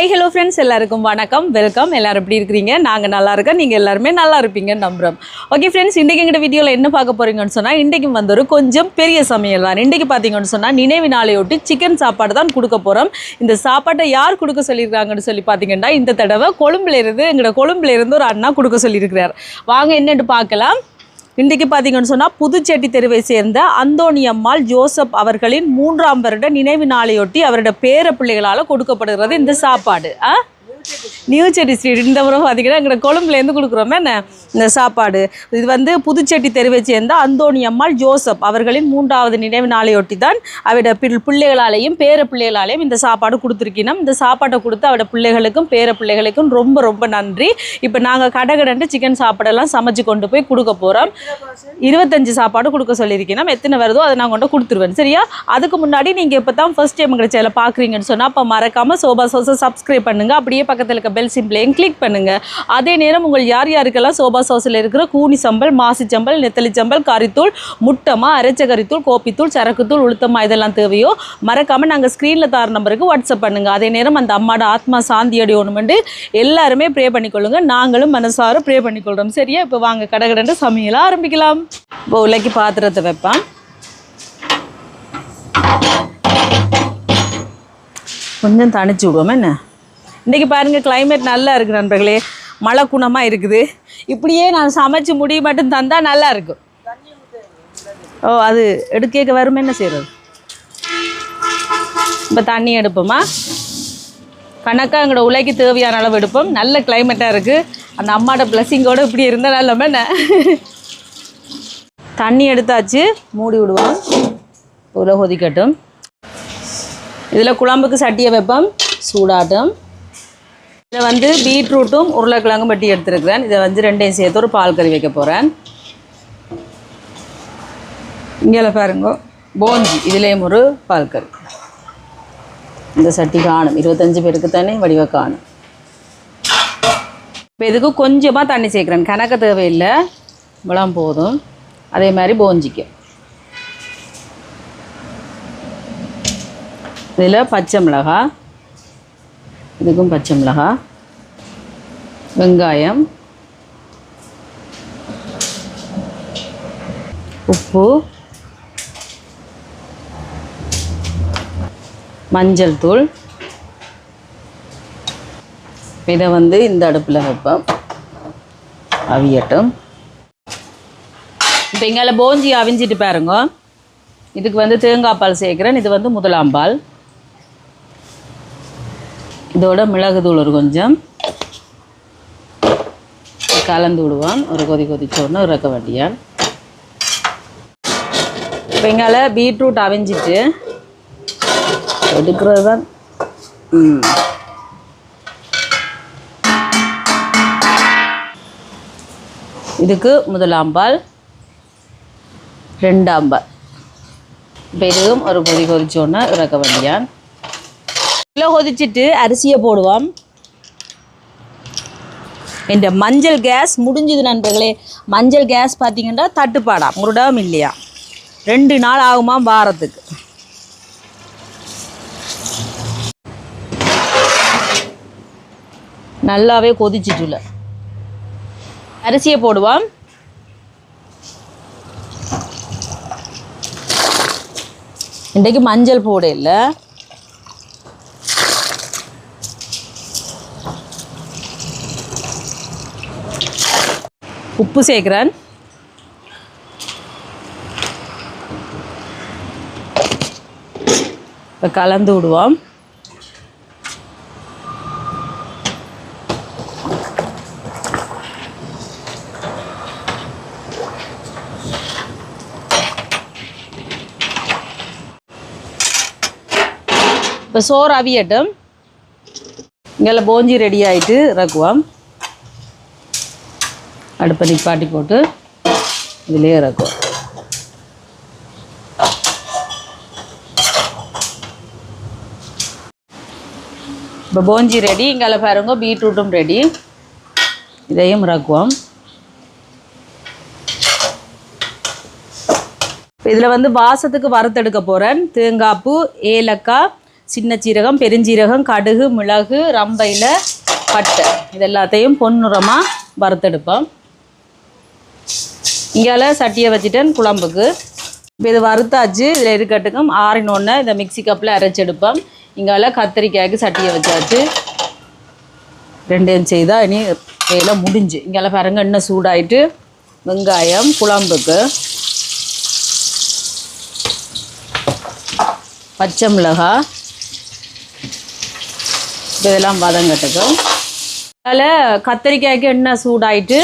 Hi hello friends, எல்லாருக்கும் வணக்கம், welcome. எல்லோரும் எப்படி இருக்கிறீங்க? நாங்கள் நல்லா இருக்கோம், நீங்கள் எல்லாருமே நல்லா இருப்பீங்கன்னு நம்புகிறோம். ஓகே ஃப்ரெண்ட்ஸ், இன்றைக்கி எங்கள் வீடியோவில் என்ன பார்க்க போகிறீங்கன்னு சொன்னால், இன்றைக்கு வந்து ஒரு கொஞ்சம் பெரிய சமையல் தான். இன்றைக்கி பார்த்தீங்கன்னு சொன்னால், நினைவு நாளையொட்டி சிக்கன் சாப்பாடு தான் கொடுக்க போகிறோம். இந்த சாப்பாட்டை யார் கொடுக்க சொல்லியிருக்காங்கன்னு சொல்லி பார்த்தீங்கன்னா, இந்த தடவை கொழும்புலேருந்து ஒரு அண்ணா கொடுக்க சொல்லியிருக்கிறார். வாங்க என்னென்னு பார்க்கலாம். இன்றைக்கு பார்த்தீங்கன்னு சொன்னால், புதுச்சேட்டி தெருவை சேர்ந்த அந்தோணியம்மாள் ஜோசப் அவர்களின் 3ஆம் வருட நினைவு நாளையொட்டி அவருடைய பேர பிள்ளைகளால் கொடுக்கப்படுகிறது இந்த சாப்பாடு. நியூ செட்டி ஸ்ட்ரீட் இந்த முறை பார்த்தீங்கன்னா எங்களை கொழும்புலேருந்து கொடுக்குறோமே என்ன இந்த சாப்பாடு. இது வந்து புதுச்சேட்டி தெருவை சேர்ந்த அந்தோணியம்மாள் ஜோசப் அவர்களின் 3வது நினைவு நாளையொட்டி தான் அவருடைய பிள்ளைகளாலேயும் பேர பிள்ளைகளாலேயும் இந்த சாப்பாடு கொடுத்துருக்கணும். இந்த சாப்பாட்டை கொடுத்து அவருடைய பிள்ளைகளுக்கும் பேர பிள்ளைகளுக்கும் ரொம்ப ரொம்ப நன்றி. இப்போ நாங்கள் கடகடன்ட்டு சிக்கன் சாப்பாடெல்லாம் சமைச்சு கொண்டு போய் கொடுக்க போகிறோம். 25 சாப்பாடு கொடுக்க சொல்லியிருக்கணும். எத்தனை வருதோ அதை நான் கொண்டு கொடுத்துருவேன், சரியா? அதுக்கு முன்னாடி நீங்கள் இப்போ தான் ஃபர்ஸ்ட் டைம் எங்களை சேனலை பார்க்குறீங்கன்னு சொன்னால் அப்போ மறக்காமல் சோபா சோஸை சப்ஸ்கிரைப் பண்ணுங்கள். அப்படியே பக்கத்தில் இருக்க பெல் சிம்பிளையும் கிளிக் பண்ணுங்கள். அதே நேரம் உங்கள் யாருக்கெல்லாம் சோபா சாஸில் இருக்கிற கூனி சம்பல், மாசி சம்பல், நெத்தலி சம்பல், கறித்தூள், முட்டமா, அரைச்ச கறித்தூள், கோப்பித்தூள், சரக்குத்தூள், உளுத்தமா இதெல்லாம் தேவையோ மறக்காமல் நாங்கள் ஸ்க்ரீனில் தர நம்பருக்கு வாட்ஸ்அப் பண்ணுங்கள். அதே நேரம் அந்த அம்மாவோட ஆத்மா சாந்தி அடையணுமெண்டு எல்லாருமே ப்ரே பண்ணிக்கொள்ளுங்க. நாங்களும் மனசார ப்ரே பண்ணிக்கொள்கிறோம், சரியா? இப்போ வாங்க கடகடன்னு சமையலாம் ஆரம்பிக்கலாம். இப்போ உலக்கி பாத்திரத்தை வைப்பேன். கொஞ்சம் தணிச்சு விடுவோம். என்ன இன்றைக்கி பாருங்கள், கிளைமேட் நல்லா இருக்குது நண்பர்களே, மழை குணமாக இருக்குது. இப்படியே நான் சமைச்சு முடிய மட்டும் தந்தால் நல்லா இருக்கும். ஓ, அது எடுக்க வருமே, என்ன செய்கிறது? இப்போ தண்ணி எடுப்போமா, கணக்காக எங்களோட உலைக்கு தேவையான அளவு எடுப்போம். நல்ல கிளைமேட்டாக இருக்குது. அந்த அம்மாவோட பிளஸிங்கோடு இப்படி இருந்தால் நல்லமே என்ன. தண்ணி எடுத்தாச்சு, மூடி விடுவோம். உள்ள கொதிக்கட்டும். இதில் குழம்புக்கு சட்டியை வைப்போம், சூடாட்டும். இதில் வந்து பீட்ரூட்டும் உருளைக்கிழங்கும் வெட்டி எடுத்துருக்கிறேன். இதை வந்து ரெண்டையும் சேர்த்து ஒரு பால் கறி வைக்க போகிறேன். இங்கே பாருங்க, போஞ்சி, இதுலேயும் ஒரு பால் கறி. இந்த சட்டி காணும், 25 பேருக்கு தானே வடிவ காணும். இப்போ இதுக்கு கொஞ்சமாக தண்ணி சேர்க்குறேன், கணக்க தேவையில்லை, இவ்வளோ போதும். அதே மாதிரி போஞ்சிக்கு இதில் பச்சை மிளகாய், இதுக்கும் பச்சை மிளகாய், வெங்காயம், உப்பு, மஞ்சள் தூள். இதை வந்து இந்த அடுப்பில் வைப்போம், அவியட்டும். இப்போ இங்கே போஞ்சி அவிஞ்சிட்டு பாருங்க. இதுக்கு வந்து தேங்காய் பால் சேர்க்குறேன். இது வந்து 1ஆம் பால். இதோட மிளகுத்தூள் ஒரு கொஞ்சம் கலந்து விடுவான். ஒரு கொதிச்சோடனே இறக்க வேண்டியான். இப்போ எங்கால பீட்ரூட் அவிஞ்சிட்டு எடுக்கிறது தான். இதுக்கு 1ஆம் பால், 2ஆம் பால். இப்போ இதுவும் ஒரு கொதிச்சோடனே இறக்க வேண்டியான். இவ்வளோ கொதிச்சுட்டு அரிசியை போடுவோம். இந்த மஞ்சள் கேஸ் முடிஞ்சுது நண்பர்களே. மஞ்சள் கேஸ் பார்த்தீங்கன்னா தட்டுப்பாடாம், ஒரு இடம் இல்லையா, 2 நாள் ஆகுமா வாரத்துக்கு. நல்லாவே கொதிச்சுட்டுல அரிசியை போடுவோம். இன்றைக்கு மஞ்சள் போட இல்லை, உப்பு சேர்க்குறேன். இப்போ கலந்து விடுவோம். இப்போ சோறு அவியட்டும். இங்கே போஞ்சி ரெடி ஆகிட்டு இறக்குவோம். அடுப்பை நிப்பாட்டி போட்டு இதிலே இறக்கும். இப்போ போஞ்சி ரெடி. இங்கே பாருங்க, பீட்ரூட்டும் ரெடி. இதையும் இறக்குவோம். இதில் வந்து வாசத்துக்கு வறுத்தெடுக்க போகிறேன். தேங்காய் பூ, ஏலக்காய், சின்ன சீரகம், பெருஞ்சீரகம், கடுகு, மிளகு, ரம்பையில் பட்டை இது எல்லாத்தையும் பொன்னிறமாக வறுத்தெடுப்போம். இங்கால சட்டியை வச்சுட்டேன் குழம்புக்கு. இப்போ இது வறுத்தாச்சு. இதில் இருக்கட்டுக்கும் ஆறினோடனே இதை மிக்சி கப்பில் அரைச்செடுப்போம். இங்கால கத்திரிக்காய்க்கு சட்டியை வச்சாச்சு. ரெண்டையும் செய்தால் இனி வேலை முடிஞ்சு. இங்கால பாருங்க எண்ணெய் சூடாயிட்டு வெங்காயம் குழம்புக்கு, பச்சை மிளகாய் இதெல்லாம் வதங்கட்டுக்கும். அதில் கத்திரிக்காய்க்கு எண்ணெய் சூடாயிட்டு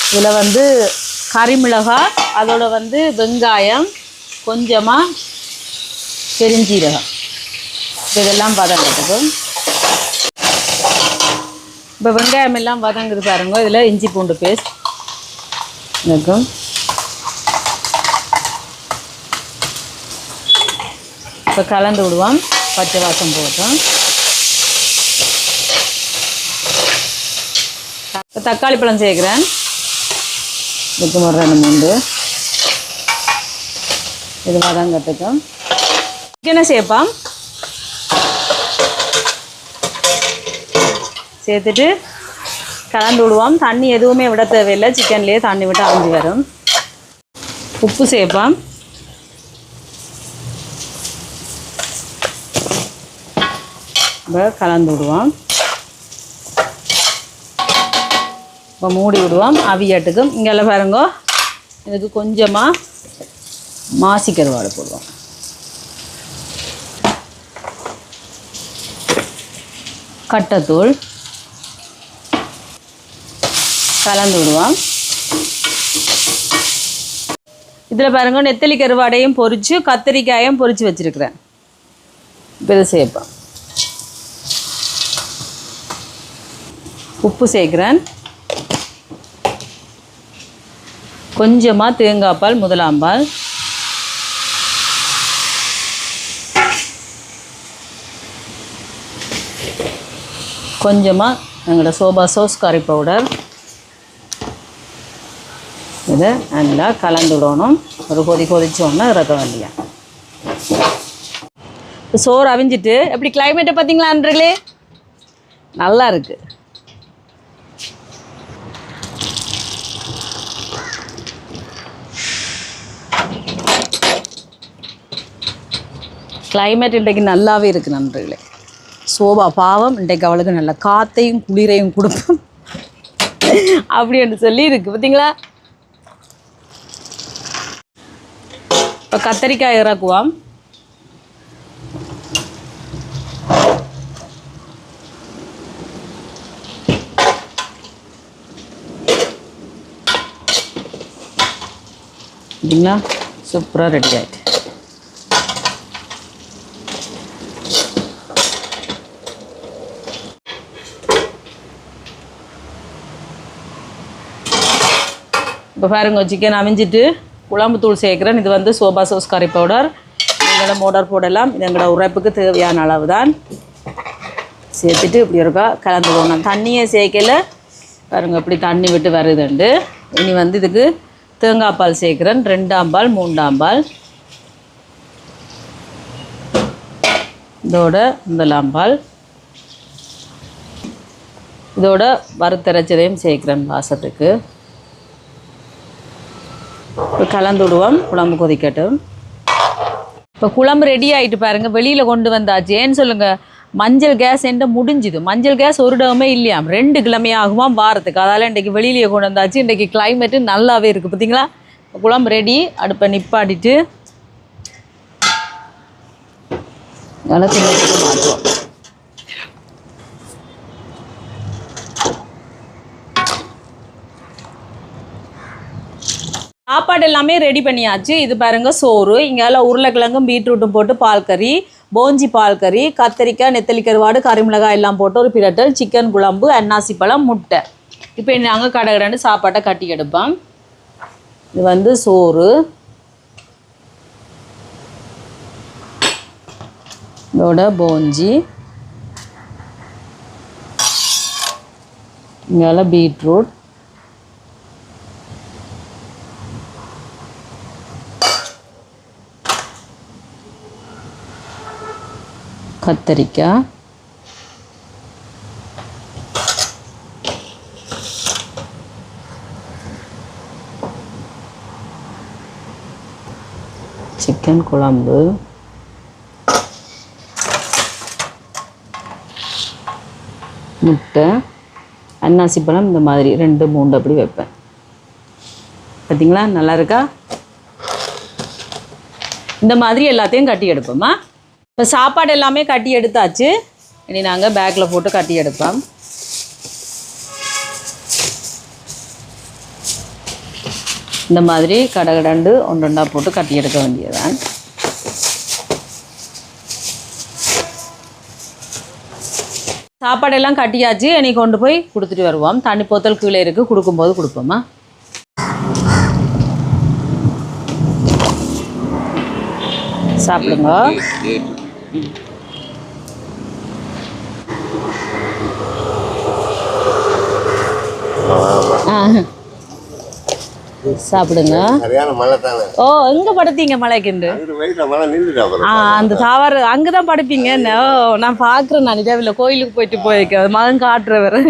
இதில் வந்து கறிமிளகாய், அதோட வந்து வெங்காயம், கொஞ்சமாக பெருஞ்சீரகம் இதெல்லாம் வதங்கட்டுக்கும். இப்போ வெங்காயம் எல்லாம் வதங்குது பாருங்க. இதில் இஞ்சி பூண்டு பேஸ்ட் இருக்கும். இப்போ கலந்து விடுவோம். பச்சை வாசம் போட்டோம். இப்போ தக்காளி பழம் சேர்க்குறேன். இதுக்கு ஒரு 2-3 இது வதங்கட்டுக்கும். சிக்கனை சேர்ப்போம். சேர்த்துட்டு கலந்து விடுவோம். தண்ணி எதுவுமே விட தேவையில்லை. சிக்கன்லேயே தண்ணி விட்டு அரைஞ்சி வரும். உப்பு சேர்ப்போம். இப்போ கலந்து விடுவோம். இப்போ மூடி விடுவோம் அவியட்டுக்கும். இங்கெல்லாம் பாருங்க, இதுக்கு கொஞ்சமாக மாசி கருவாடு போடுவோம். கட்டத்தூள் கலந்து விடுவோம். இதில் பாருங்க நெத்தலி கருவாடையும் பொரித்து கத்திரிக்காயும் பொரித்து வச்சுருக்கிறேன். இப்போ இதை சேர்ப்போம். உப்பு சேர்க்குறேன். கொஞ்சமாக தேங்காய் பால், முதலாம்பால், கொஞ்சமாக எங்களோட சோபா சாஸ் கறி பவுடர் இதை நல்லா கலந்து விடணும். ஒரு கொதிச்சோன்னா இறக்க வேண்டிய. சோறு அவிஞ்சிட்டு எப்படி கிளைமேட்டை பார்த்தீங்களான்றீங்களே, நல்லா இருக்குது. கிளைமேட் இன்றைக்கு நல்லாவே இருக்குது நண்பர்களே. சோபா பாவம் இன்றைக்கு அவளுக்கு நல்ல காற்றையும் குளிரையும் கொடுப்போம் அப்படின்னு சொல்லி இருக்குது பார்த்தீங்களா. இப்போ கத்திரிக்காய் இறக்குவோம். பார்த்தீங்களா, சூப்பராக ரெடி ஆகிட்டு. இப்போ பாருங்க, சிக்கன் அவிஞ்சிட்டு குழம்பு தூள் சேர்க்குறேன். இது வந்து சோபா சாஸ் கறி பவுடர். எங்களோட மோட்டார் போடலாம். இது எங்களோட உரைப்புக்கு தேவையான அளவு தான். சேர்த்துட்டு இப்படி இருக்கா கலந்து போகணும். தண்ணியை சேர்க்கல பாருங்க, இப்படி தண்ணி விட்டு வருதுண்டு. இனி வந்து இதுக்கு தேங்காய் பால் சேர்க்குறேன். 2ஆம் பால் 3ஆம் பால், இதோட 1ஆம் பால், இதோட வறுத்தரைச்சதையும் சேர்க்குறேன் வாசத்துக்கு. இப்போ கலந்து விடுவோம். குழம்பு கொதிக்கட்டும். இப்போ குழம்பு ரெடி ஆகிட்டு பாருங்கள். வெளியில் கொண்டு வந்தாச்சு. ஏன்னு சொல்லுங்கள், மஞ்சள் கேஸ் என்ன முடிஞ்சுது. மஞ்சள் கேஸ் ஒரு இடமே இல்லையாம். 2 கிழமையாகுமா வாரத்துக்கு. அதால் இன்றைக்கி வெளியிலேயே கொண்டு வந்தாச்சு. இன்றைக்கி கிளைமேட்டு நல்லாவே இருக்குது பார்த்தீங்களா. குழம்பு ரெடி. அடுப்பை நிப்பாட்டிட்டு இலக்கு மாற்றுவோம். சாப்பாடு எல்லாமே ரெடி பண்ணியாச்சு. இது பாருங்கள் சோறு. இங்கே உருளைக்கிழங்கும் பீட்ரூட்டும் போட்டு பால் கறி, போஞ்சி பால் கறி, கத்திரிக்காய், நெத்தலி கருவாடு, கறிமிளகாய் எல்லாம் போட்டு ஒரு பிரட்டல், சிக்கன் குழம்பு, அன்னாசி பழம், முட்டை. இப்போ நாங்கள் கடை சாப்பாட்டை கட்டி எடுப்போம். இது வந்து சோறு, இதோட போஞ்சி, இங்கே பீட்ரூட், கத்தரிக்காய், சிக்கன் குழம்பு, முட்டை, அன்னாசி பழம், இந்த மாதிரி 2-3 அப்படி வைப்பேன். பார்த்தீங்களா, நல்லா இருக்கா? இந்த மாதிரி எல்லாத்தையும் கட்டி எடுப்போம்மா. இப்போ சாப்பாடு எல்லாமே கட்டி எடுத்தாச்சு. இனி நாங்கள் பேக்கில் போட்டு கட்டி எடுப்போம். இந்த மாதிரி கடகடண்டு ஒன்றொண்டா போட்டு கட்டி எடுக்க வேண்டியதான். சாப்பாடெல்லாம் கட்டியாச்சு. இனி கொண்டு போய் கொடுத்துட்டு வருவோம். தண்ணி போத்தல் கீழே இருக்குது, கொடுக்கும்போது கொடுப்போம்மா. சாப்பிடுங்க. சாப்பிடுங்க. ஓ, எங்க படுத்தீங்க மலைக்குண்டு? அந்த தாவர அங்கதான் படுப்பீங்க. ஓ, நான் பாக்குறேன். நான் இதே கோயிலுக்கு போயிட்டு போயிருக்கேன். மகன் காட்டுறவர்.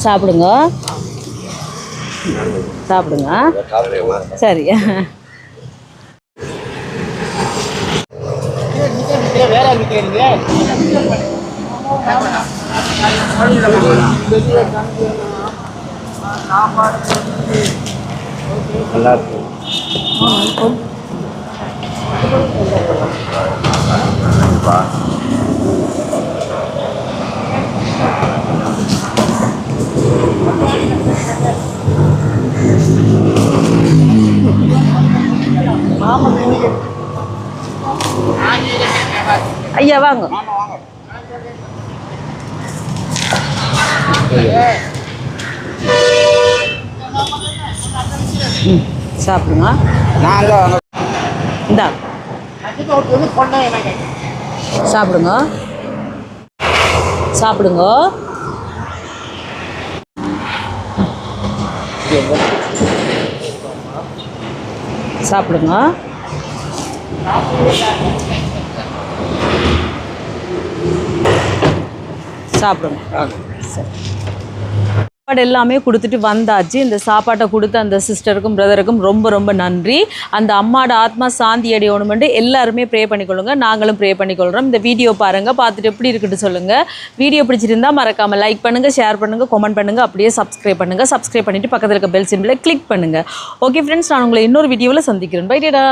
சாப்பிடுங்க, சாப்பிடுங்க. சரி. ஐயா வாங்க. சாப்பிடுங்க. இந்தா சாப்பிடுங்க, சாப்பிடுங்க. சாப்பிடுங்க. சாப்பிடுங்க. சரி, சாப்பாடு எல்லாமே கொடுத்துட்டு வந்தாச்சு. இந்த சாப்பாட்டை கொடுத்த அந்த சிஸ்டருக்கும் பிரதருக்கும் ரொம்ப ரொம்ப நன்றி. அந்த அம்மாவோட ஆத்மா சாந்தி அடையணுமெண்டு எல்லாருமே ப்ரே பண்ணிக்கொள்ளுங்க. நாங்களும் ப்ரே பண்ணிக்கொள்கிறோம். இந்த வீடியோ பாருங்கள், பார்த்துட்டு எப்படி இருக்குன்னு சொல்லுங்கள். வீடியோ பிடிச்சிருந்தா மறக்காமல் லைக் பண்ணுங்கள், ஷேர் பண்ணுங்கள், கமெண்ட் பண்ணுங்கள், அப்படியே சப்ஸ்கிரைப் பண்ணுங்கள். சப்ஸ்கிரைப் பண்ணிவிட்டு பக்கத்தில் இருக்க பெல் சிம்பிளை கிளிக் பண்ணுங்கள். ஓகே ஃப்ரெண்ட்ஸ், நான் உங்களை இன்னொரு வீடியோவில் சந்திக்கிறேன். Bye data.